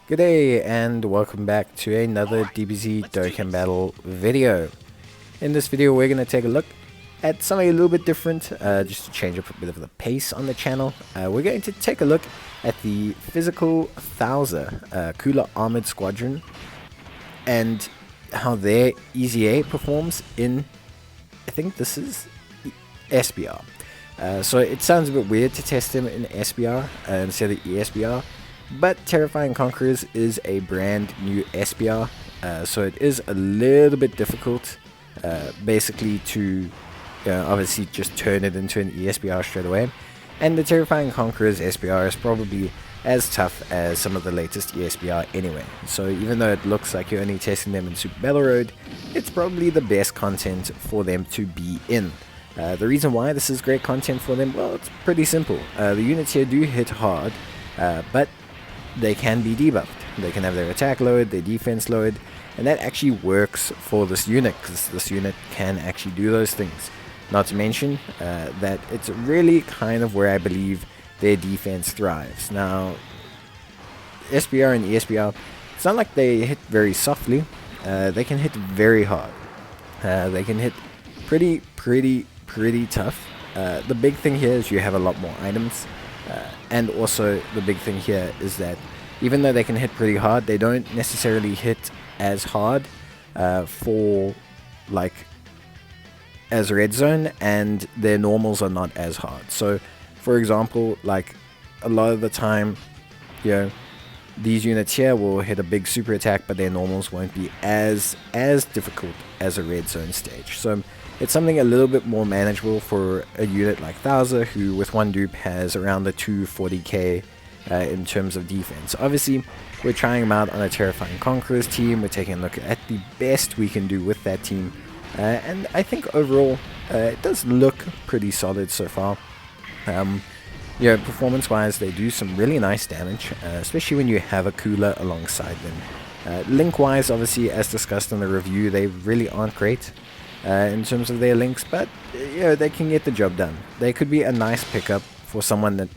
Good day and welcome back to another DBZ Dokkan battle video. In this video we're going to take a look at something a little bit different, just to change up a bit of the pace on the channel. We're going to take a look at the physical Thouser, Cooler Armored Squadron, and how their EZA performs in, I think this is SBR. So it sounds a bit weird to test them in SBR instead of ESBR. But Terrifying Conquerors is a brand new SBR, so it is a little bit difficult, basically to obviously just turn it into an ESBR straight away. And the Terrifying Conquerors SBR is probably as tough as some of the latest ESBR anyway. So even though it looks like you're only testing them in Super Battle Road, it's probably the best content for them to be in. The reason why this is great content for them, well, it's pretty simple. The units here do hit hard, but they can be debuffed. They can have their attack lowered, their defense lowered, and that actually works for this unit, because this unit can actually do those things. Not to mention that it's really kind of where I believe their defense thrives. Now, SBR and ESBR, it's not like they hit very softly. They can hit very hard. They can hit pretty tough. The big thing here is you have a lot more items. And also the big thing here is that even though they can hit pretty hard, they don't necessarily hit as hard for like as red zone, and their normals are not as hard. So for example, like a lot of the time, these units here will hit a big super attack, but their normals won't be as difficult as a red zone stage. So it's something a little bit more manageable for a unit like Thouser, who with one dupe has around the 240k in terms of defense. Obviously, we're trying them out on a Terrifying Conquerors team. We're taking a look at the best we can do with that team. And I think overall, it does look pretty solid so far. Performance-wise, they do some really nice damage, especially when you have a cooler alongside them. Link-wise, obviously, as discussed in the review, they really aren't great in terms of their links, but they can get the job done. They could be a nice pickup for someone that,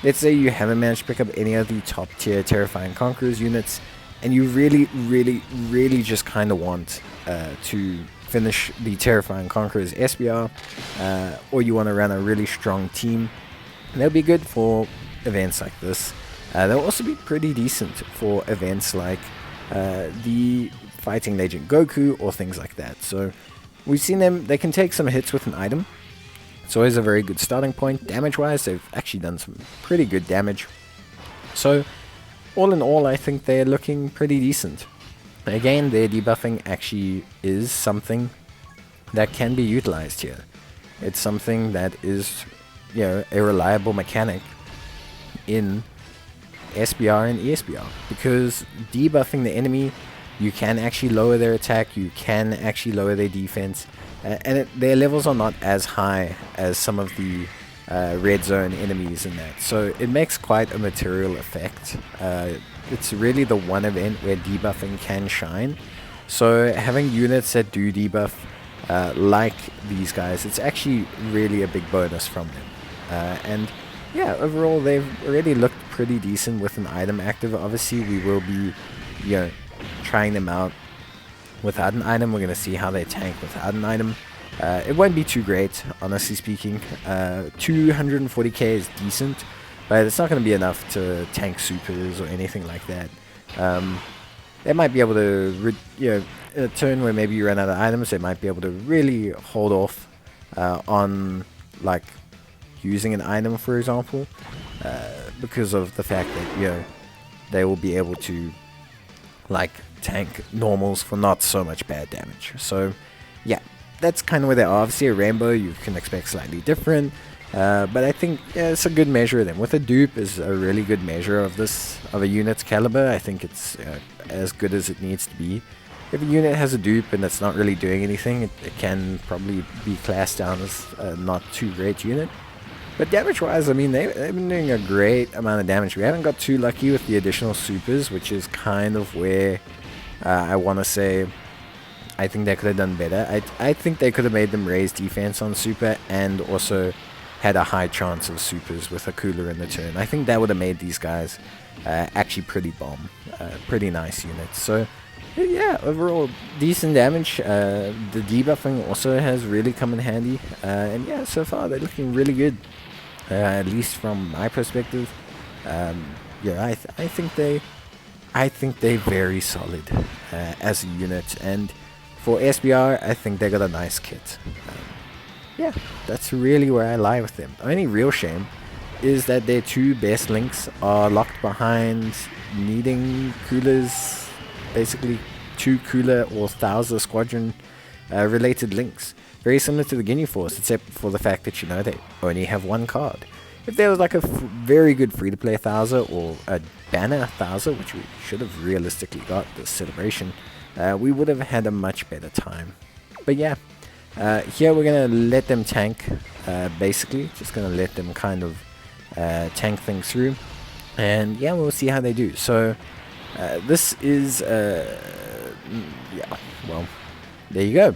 let's say you haven't managed to pick up any of the top tier Terrifying Conquerors units, and you really just kind of want to finish the Terrifying Conquerors SBR, or you want to run a really strong team. They'll be good for events like this. They'll also be pretty decent for events like the Fighting Legend Goku or things like that. So we've seen them, they can take some hits with an item. It's always a very good starting point. Damage-wise, they've actually done some pretty good damage. So, all in all, I think they're looking pretty decent. Again, their debuffing actually is something that can be utilized here. It's something that is, a reliable mechanic in SBR and ESBR. Because debuffing the enemy, you can actually lower their attack, you can actually lower their defense, and their levels are not as high as some of the red zone enemies in that. So it makes quite a material effect. It's really the one event where debuffing can shine. So having units that do debuff, like these guys, it's actually really a big bonus from them. And yeah, overall they've already looked pretty decent with an item active. Obviously we will be, trying them out without an item. We're going to see how they tank without an item. It won't be too great, honestly speaking. 240k is decent, but it's not going to be enough to tank supers or anything like that. They might be able to, in a turn where maybe you run out of items, they might be able to really hold off on like using an item, for example, because of the fact that they will be able to like tank normals for not so much bad damage. So yeah, that's kind of where they are. Obviously a rainbow you can expect slightly different, but I think it's a good measure of them. With a dupe is a really good measure of a unit's caliber. I think it's as good as it needs to be. If a unit has a dupe and it's not really doing anything, it can probably be classed down as a not too great unit. But damage-wise, I mean, they've been doing a great amount of damage. We haven't got too lucky with the additional supers, which is kind of where I want to say I think they could have done better. I think they could have made them raise defense on super and also had a high chance of supers with a cooler in the turn. I think that would have made these guys actually pretty bomb. Pretty nice units. So yeah, overall decent damage. The debuffing also has really come in handy. And yeah, so far they're looking really good. At least from my perspective. Yeah, I think they're very solid as a unit, and for SBR, I think they got a nice kit. Yeah, that's really where I lie with them. The only real shame is that their two best links are locked behind needing coolers, basically 2 cooler or Thouser squadron related links. Very similar to the Guinea Force, except for the fact that, you know, they only have 1 card. If there was like a very good free-to-play Thouser or a banner Thouser, which we should have realistically got this celebration, we would have had a much better time. But yeah, here we're going to let them tank, basically. Just going to let them kind of tank things through. And yeah, we'll see how they do. So this is, yeah, well, there you go.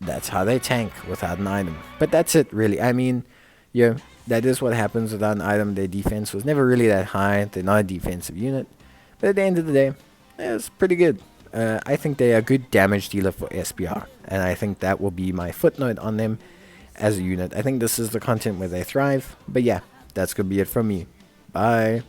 That's how they tank without an item. But that's it, really. I mean, yeah, that is what happens without an item. Their defense was never really that high. They're not a defensive unit. But at the end of the day, it's pretty good. I think they are a good damage dealer for SBR. And I think that will be my footnote on them as a unit. I think this is the content where they thrive. But yeah, that's going to be it from me. Bye.